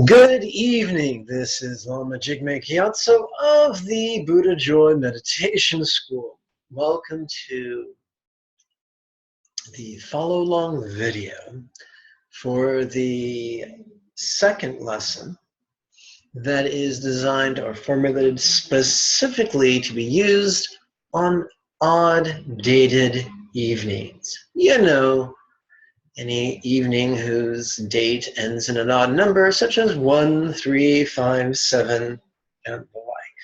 Good evening. This is Lama Jigme Gyatso of the Buddha Joy Meditation School. Welcome to the follow-along video for the second lesson that is designed or formulated specifically to be used on odd-dated evenings. You know, any evening whose date ends in an odd number, such as 1, 3, 5, 7, and the like.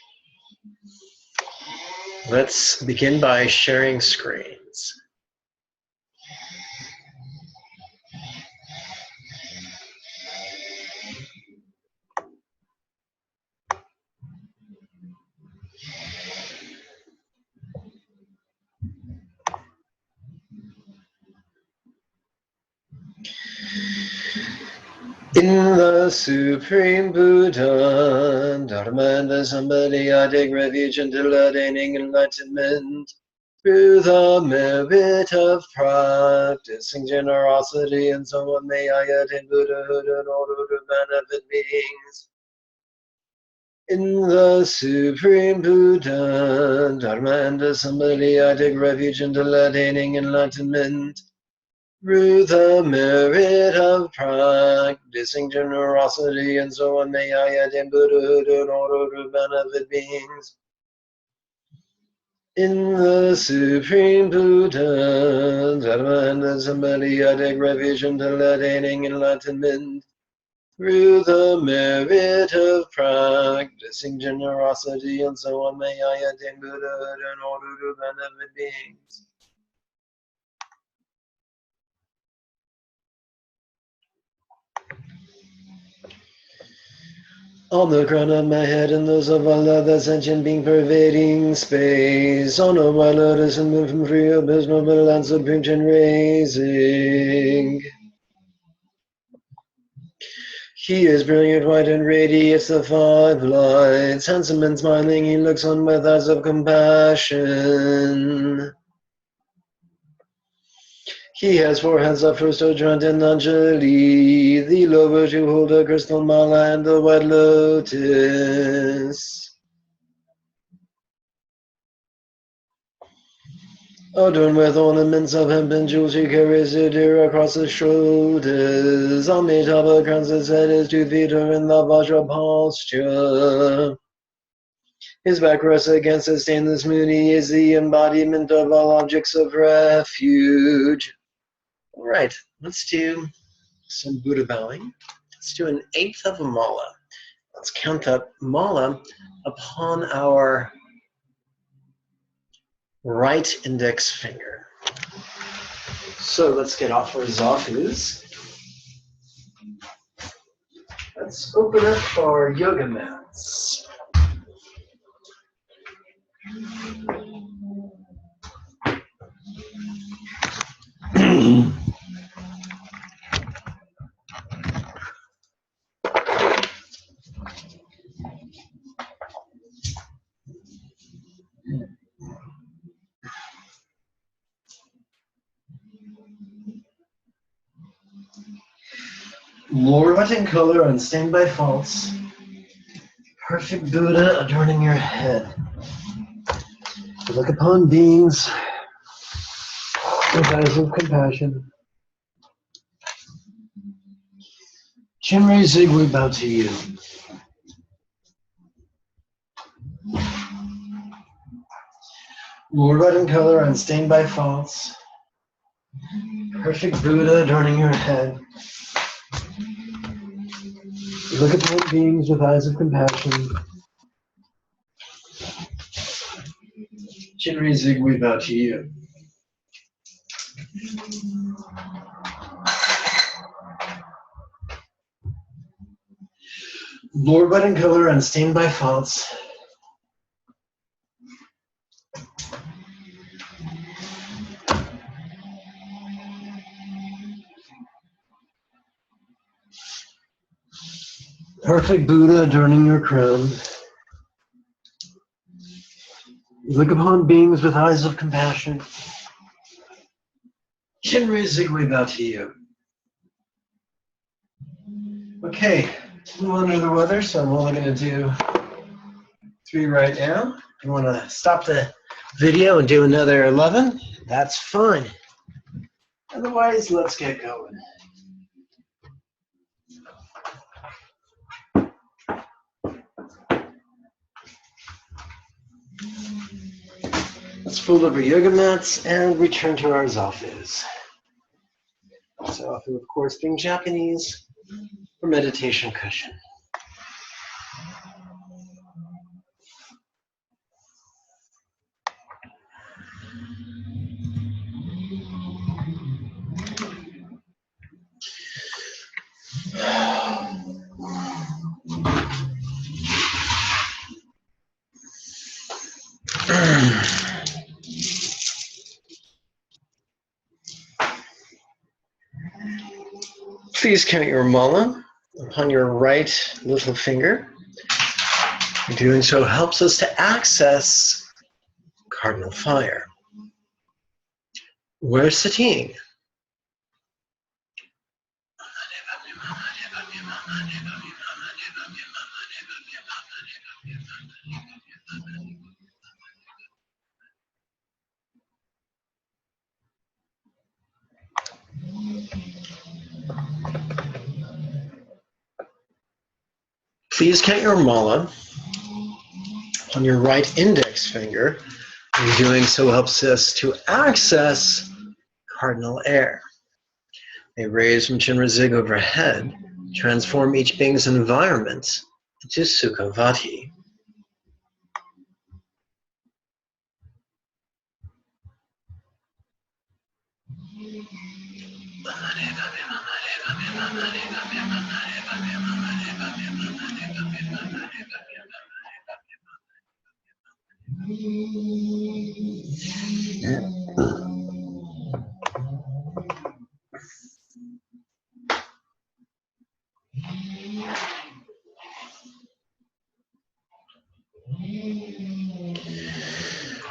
Let's begin by sharing screens. In the Supreme Buddha, Dharma and the Somebody, I take refuge until attaining enlightenment through the merit of practicing generosity, and so on may I attain Buddhahood in order to benefit beings. In the Supreme Buddha, Dharma and the Somebody, I take refuge until attaining enlightenment through the merit of practicing generosity, and so on may I attain Buddhahood in order to benefit beings. In the Supreme Buddha, Dharma and the Somebody, I take refuge until attaining enlightenment through the merit of practicing generosity, and so on may I attain Buddhahood in order to benefit beings. On the crown of my head and those of all other sentient being pervading space, on a white lotus and moon from free abyss, noble and supreme chin raising. He is brilliant, white, and radiates the five lights. Handsome and smiling, he looks on with eyes of compassion. He has four hands, the first Ojant and Anjali, the lower to hold a crystal mala and the white lotus. Adorned with ornaments of hemp and jewels, he carries it here across his shoulders. Amitabha crowns his head, his 2 feet are in the Vajra posture. His back rests against a stainless moon. He is the embodiment of all objects of refuge. All right, let's do some Buddha bowing. Let's do an 1/8 of a mala. Let's count up mala upon our right index finger. So let's get off our zafus. Let's open up our yoga mats. Lord, what in color, unstained by faults, perfect Buddha adorning your head. You look upon beings with eyes of compassion. Chinre Zig, we bow to you. Lord, what in color, unstained by faults, perfect Buddha adorning your head. You look upon beings with eyes of compassion. Chinre Zig, we bow to you. Lord, what in color, unstained by faults, perfect Buddha adorning your crown. You look upon beings with eyes of compassion. Chinre Zig, we bow to you. Okay, I'm under the weather, so I'm only going to do 3 right now. If you want to stop the video and do another 11, that's fine. Otherwise, let's get going. Let's fold over yoga mats and return to our zafus. Zafu, of course, being Japanese for meditation cushion. Please count your mala upon your right little finger. Doing so helps us to access cardinal fire. We're sitting. Please count your mala on your right index finger. And doing so helps us to access cardinal air. May rays from Chinra Zig overhead transform each being's environment into Sukhavati.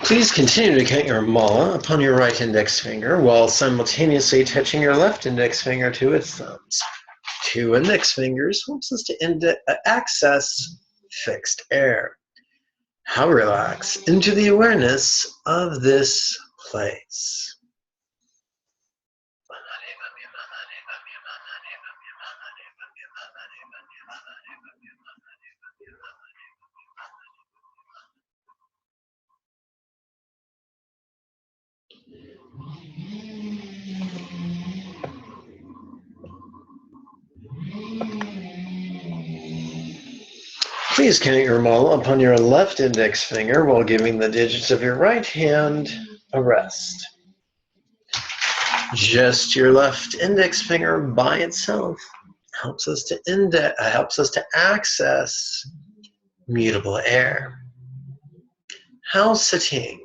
Please continue to count your mala upon your right index finger while simultaneously touching your left index finger to its thumbs. 2 index fingers helps us to access fixed air. How relax into the awareness of this place. Please count your mala upon your left index finger while giving the digits of your right hand a rest. Just your left index finger by itself helps us to access mutable air. How sitting.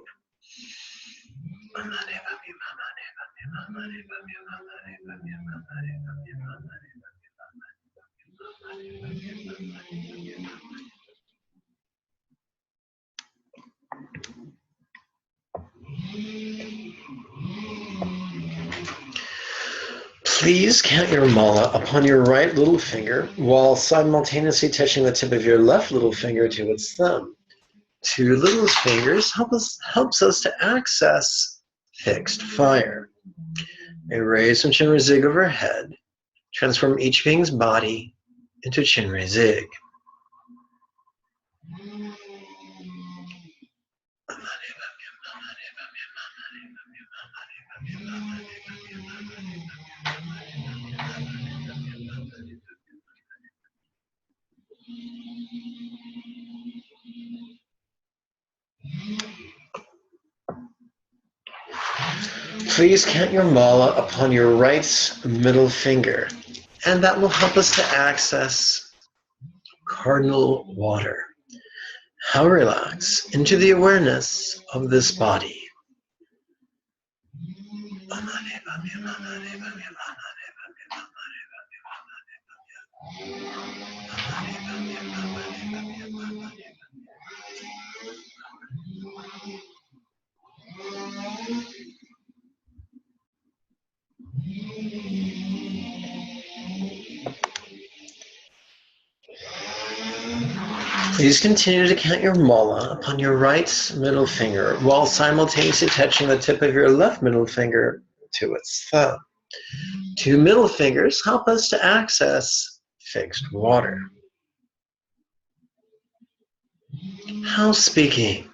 Please count your mala upon your right little finger while simultaneously touching the tip of your left little finger to its thumb. 2 little fingers helps us to access fixed fire. A rays from Chinra Zig overhead transform each being's body into Chinra Zig. Please count your mala upon your right middle finger, and that will help us to access cardinal water. How relax into the awareness of this body. Please continue to count your mala upon your right middle finger while simultaneously touching the tip of your left middle finger to its thumb. 2 middle fingers help us to access fixed water. How speaking?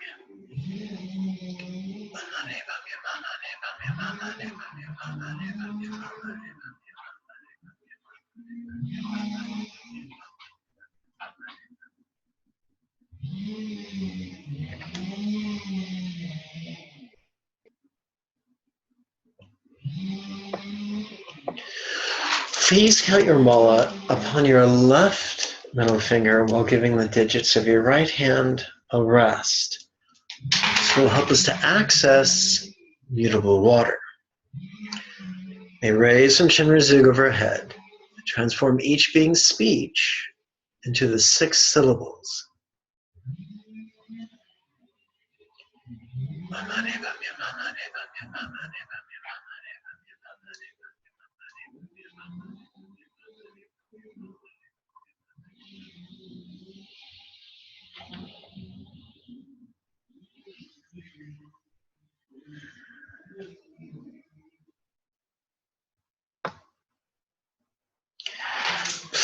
Please count your mala upon your left middle finger while giving the digits of your right hand a rest. This will help us to access mutable water. May rays from Shinrin-zug overhead transform each being's speech into the 6 syllables.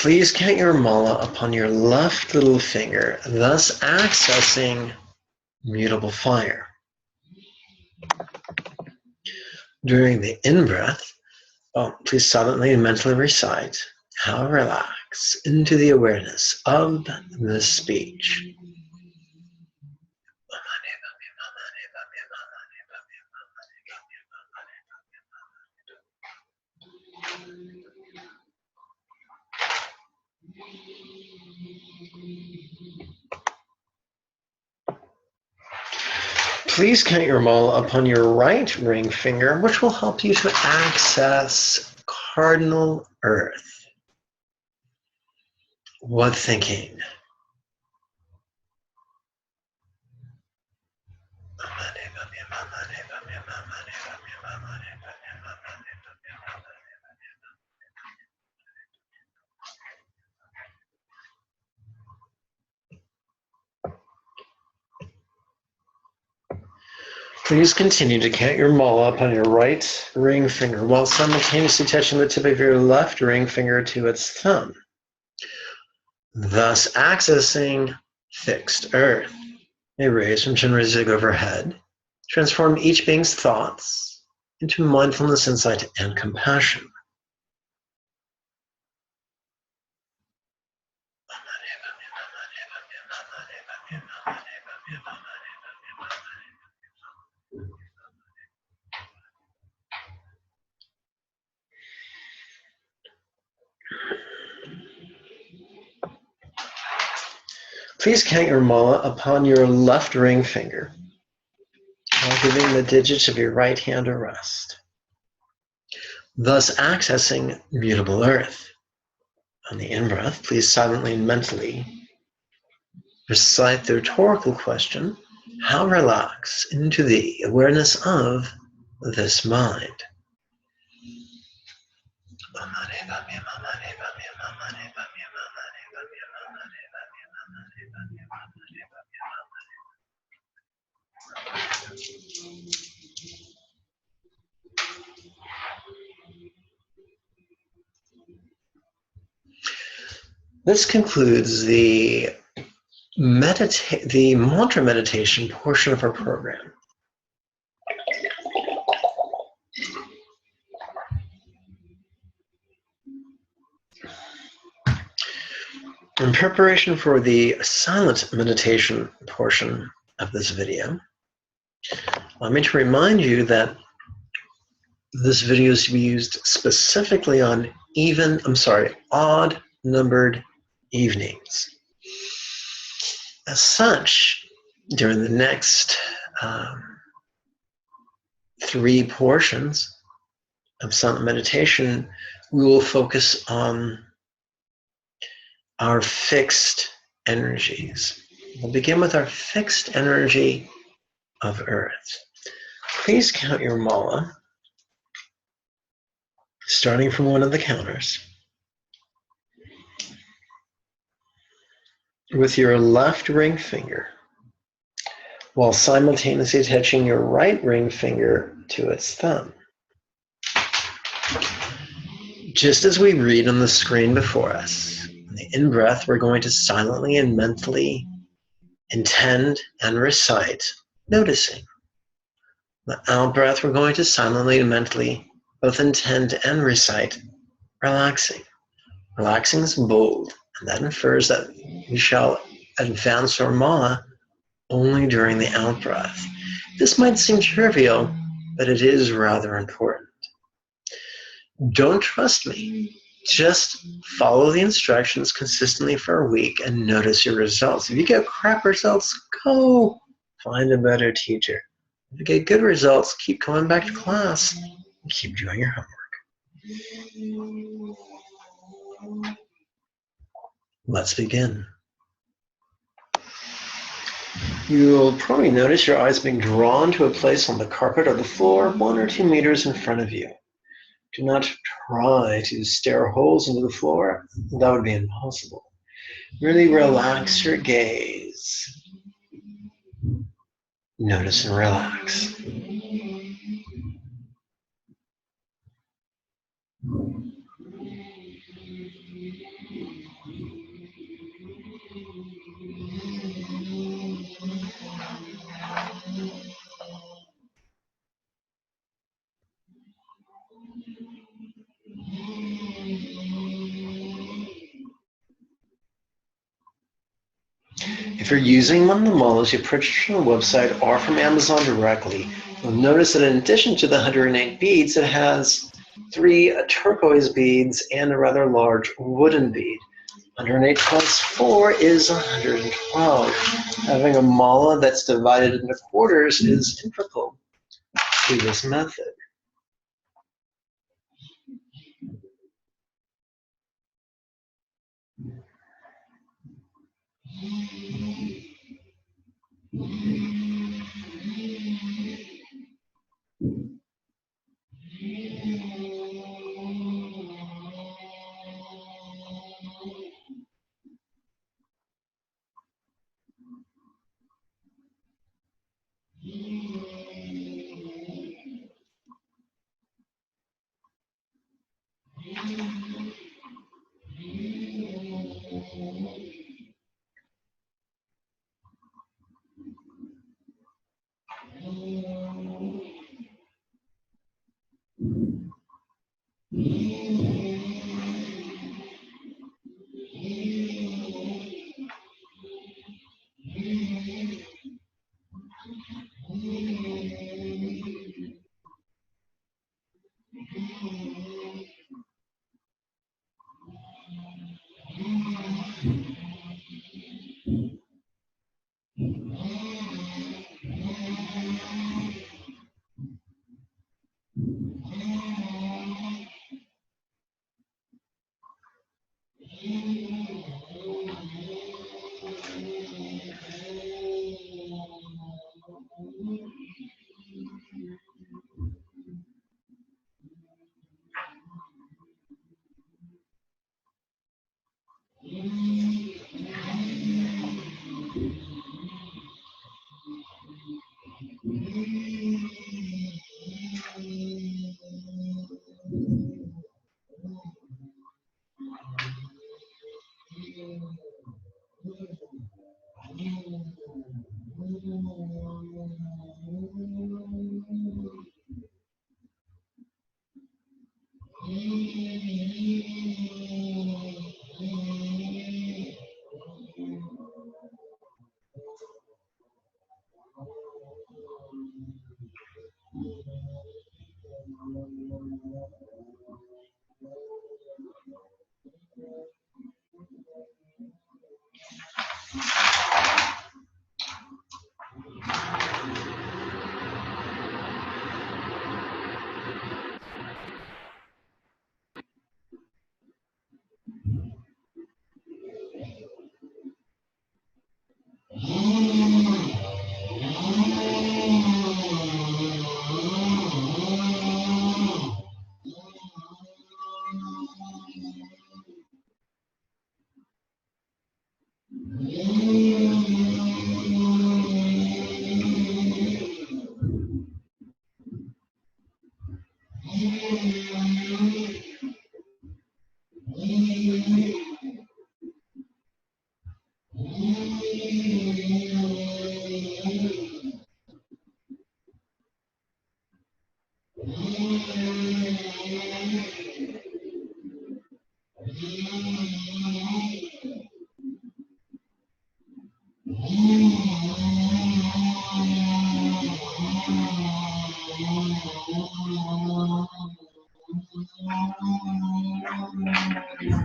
Please count your mala upon your left little finger, thus accessing mutable fire. During the in-breath, please silently and mentally recite, how relax into the awareness of this speech. Please count your mala upon your right ring finger, which will help you to access cardinal earth. What thinking? Please continue to count your mala upon your right ring finger while simultaneously touching the tip of your left ring finger to its thumb, thus accessing fixed earth. May rays from Shinrin-zug overhead transform each being's thoughts into mindfulness, insight, and compassion. Please count your mala upon your left ring finger while giving the digits of your right hand a rest, thus accessing mutable earth. On the in-breath, please silently and mentally recite the rhetorical question, how relax into the awareness of this mind. This concludes the mantra meditation portion of our program. In preparation for the silent meditation portion of this video, allow me to remind you that this video is to be used specifically on odd numbered evenings. As such, during the next 3 portions of silent meditation, we will focus on our fixed energies. We'll begin with our fixed energy of earth. Please count your mala, starting from one of the counters. with your left ring finger while simultaneously touching your right ring finger to its thumb. Just as we read on the screen before us, in the in-breath, we're going to silently and mentally intend and recite, noticing. The out-breath, we're going to silently and mentally both intend and recite, relaxing. Relaxing is bold, and that infers that we shall advance our ma only during the out-breath. This might seem trivial, but it is rather important. Don't trust me. Just follow the instructions consistently for a week and notice your results. If you get crap results, go find a better teacher. If you get good results, keep coming back to class and keep doing your homework. Let's begin. You'll probably notice your eyes being drawn to a place on the carpet or the floor 1 or 2 meters in front of you. Do not try to stare holes into the floor. That would be impossible. Really relax your gaze. Notice and relax. If you're using one of the models you purchased from the website or from Amazon directly, you'll notice that in addition to the 108 beads, it has 3 turquoise beads and a rather large wooden bead. 108 plus 4 is 112. Having a mala that's divided into quarters is integral to this method.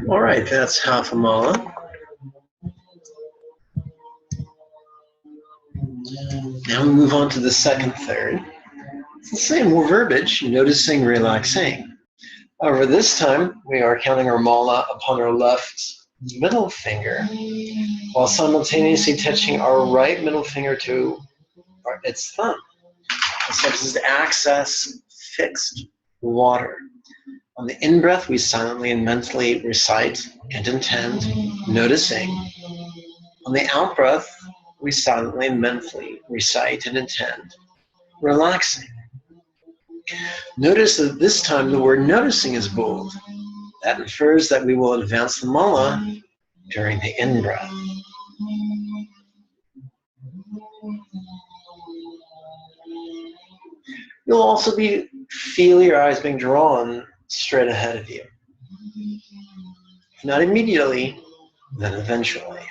All right, that's half a mala. Now we move on to the second third. It's the same verbiage, noticing, relaxing. However, this time we are counting our mala upon our left middle finger, while simultaneously touching our right middle finger to its thumb, such as to access fixed water. On the in-breath, we silently and mentally recite and intend, noticing. On the out-breath, we silently and mentally recite and intend, relaxing. Notice that this time the word noticing is bold. That infers that we will advance the mala during the in-breath. You'll also feel your eyes being drawn straight ahead of you. If not immediately, then eventually.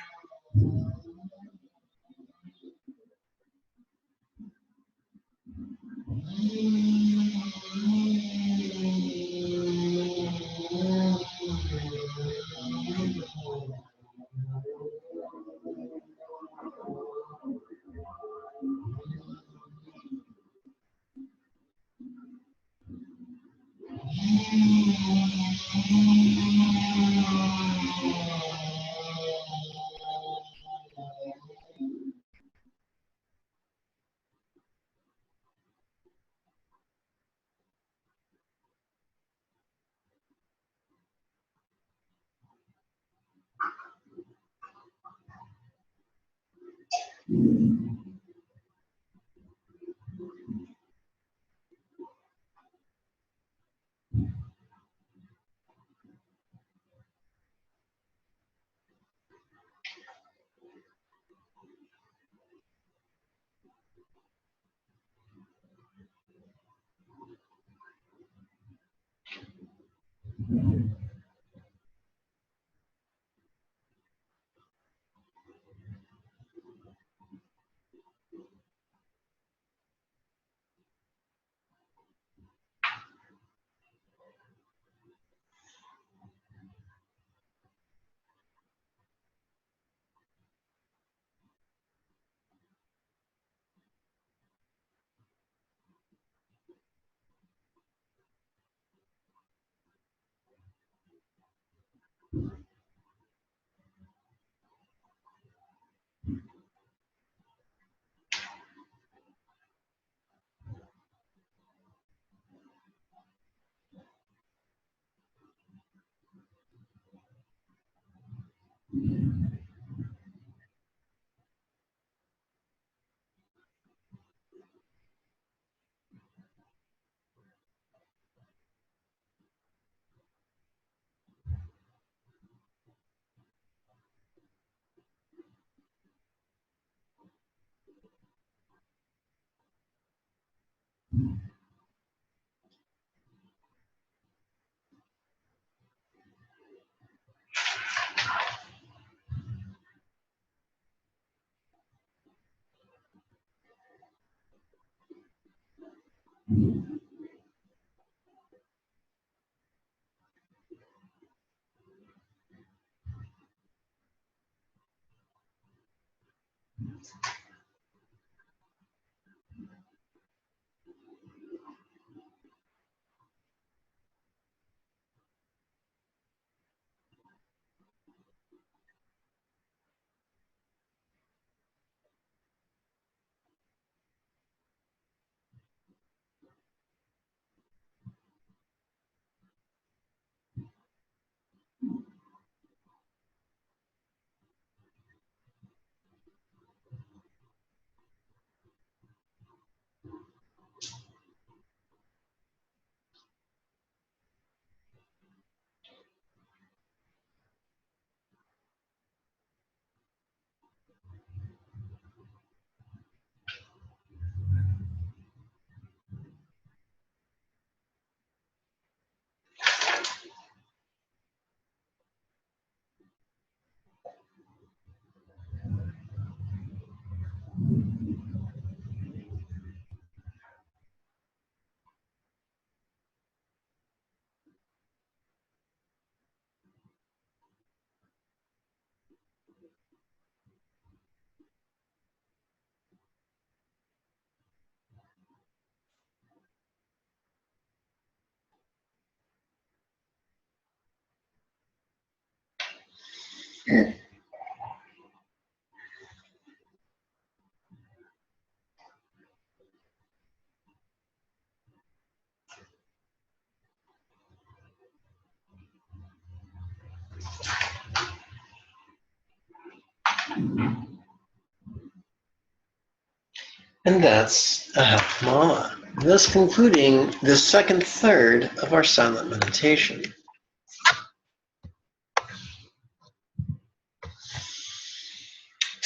And that's a half Lama, thus concluding the second third of our silent meditation.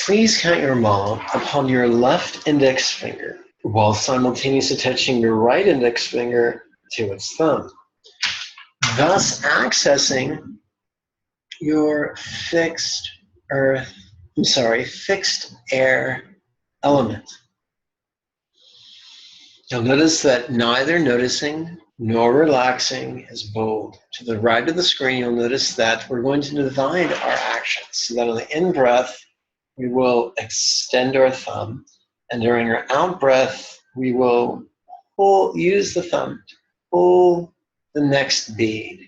Please count your Mala upon your left index finger while simultaneously touching your right index finger to its thumb, thus accessing your fixed air element. You'll notice that neither noticing nor relaxing is bold. To the right of the screen, you'll notice that we're going to divide our actions so that on the in-breath, we will extend our thumb, and during our out-breath, we will use the thumb to pull the next bead.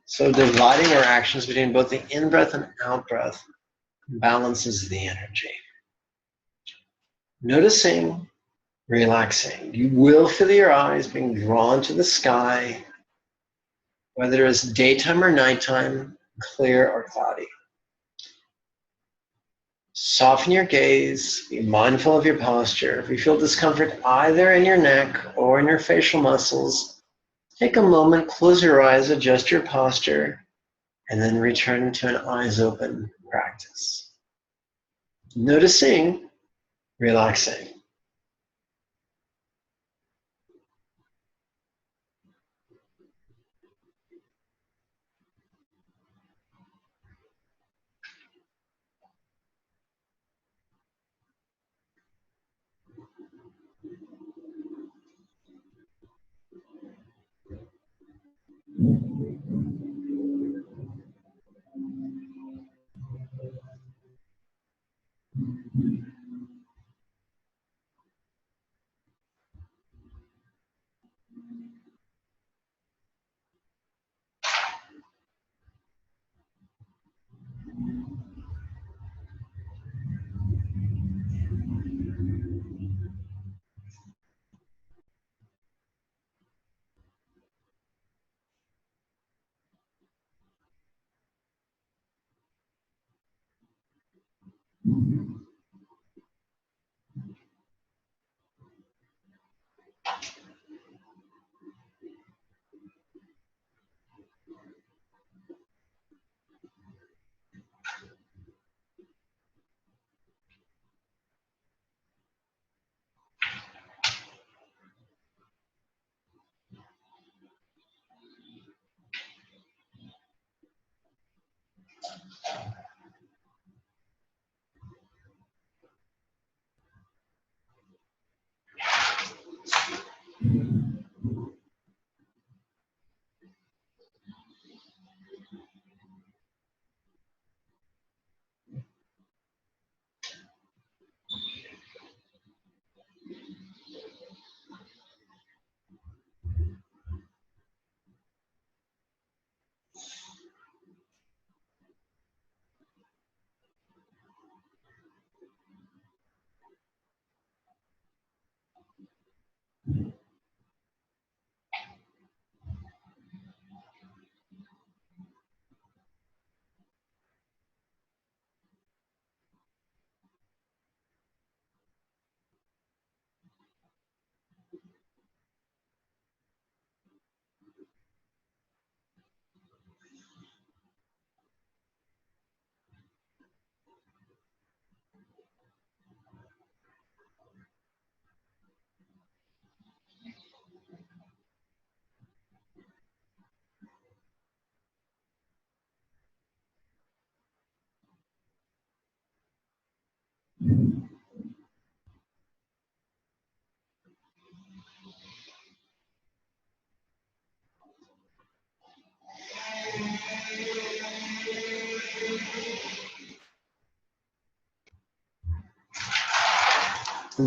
So dividing our actions between both the in-breath and out-breath balances the energy. Noticing, relaxing. You will feel your eyes being drawn to the sky, whether it's daytime or nighttime, clear or cloudy. Soften your gaze, be mindful of your posture. If you feel discomfort either in your neck or in your facial muscles, take a moment, close your eyes, adjust your posture, and then return to an eyes open practice. Noticing, relaxing.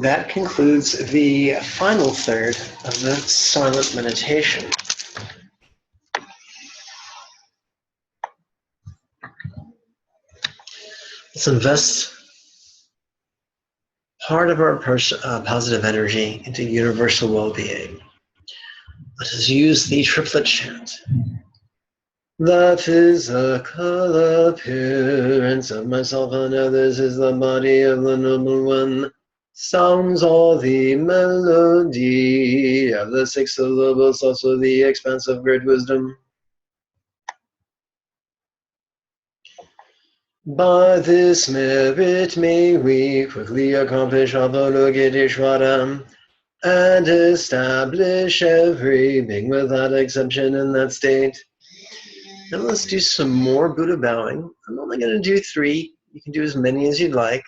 That concludes the final third of the silent meditation. Let's invest part of our positive energy into universal well-being. Let us use the triplet chant. The physical appearance of myself and others is the body of the noble one. Sounds all the melody of the 6 syllables, also the expanse of great wisdom. By this merit may we quickly accomplish Avalokiteshvara and establish every being without exception in that state. Now let's do some more Buddha bowing. I'm only going to do 3. You can do as many as you'd like.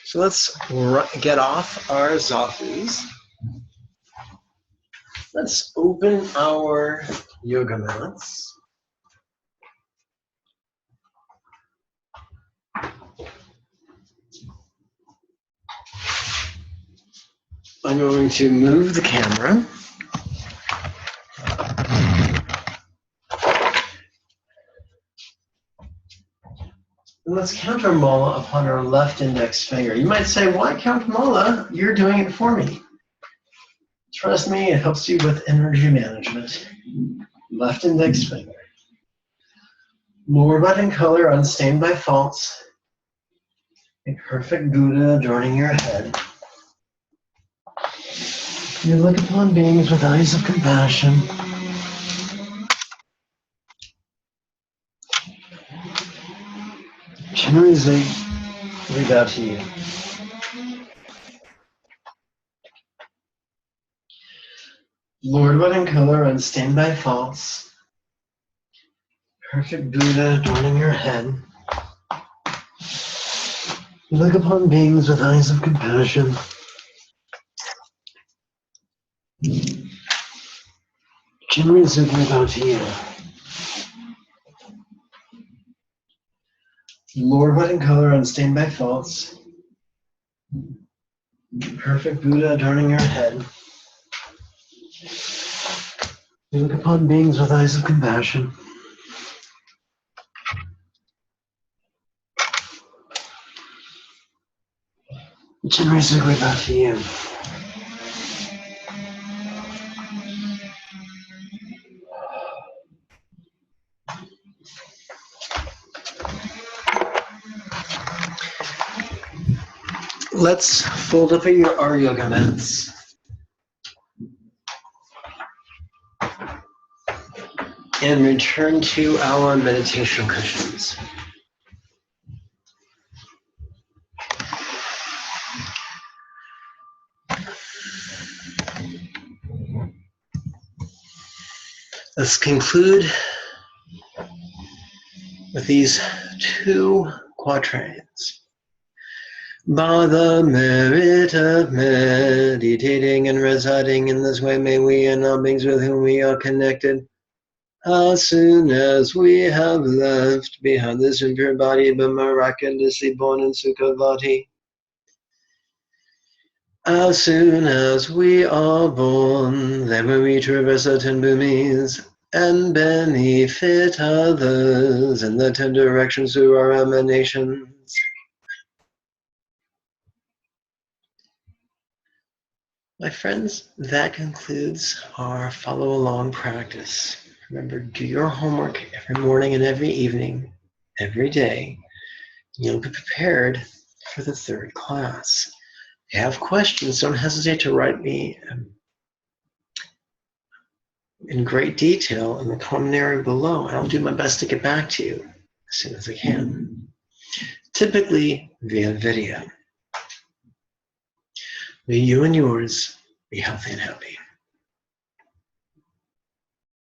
So let's get off our zafus. Let's open our yoga mats. I'm going to move the camera. And let's count our mala upon our left index finger. You might say, why count mala? You're doing it for me. Trust me, it helps you with energy management. Left index finger. Lord in color, unstained by faults. A perfect Buddha adorning your head. You look upon beings with eyes of compassion. Chinrizi, we bow to you. Lord in color, unstained by faults. Perfect Buddha adorning your head. You look upon beings with eyes of compassion. Chinrizi, we bow to you. Lord in color, unstained by faults. Perfect Buddha adorning your head. You look upon beings with eyes of compassion. Chinrizi, we bow to you. Let's fold up our yoga mats. And return to our meditation cushions. Let's conclude with these 2 quatrains. By the merit of meditating and residing in this way, may we and all beings with whom we are connected, as soon as we have left behind this impure body, but miraculously born in Sukhavati, as soon as we are born, then will we traverse the 10 bhumis and benefit others in the 10 directions through our emanations. My friends, that concludes our follow along practice. Remember, do your homework every morning and every evening, every day. You'll be prepared for the 3rd class. If you have questions, don't hesitate to write me in great detail in the comment area below, and I'll do my best to get back to you as soon as I can, typically via video. May you and yours be healthy and happy.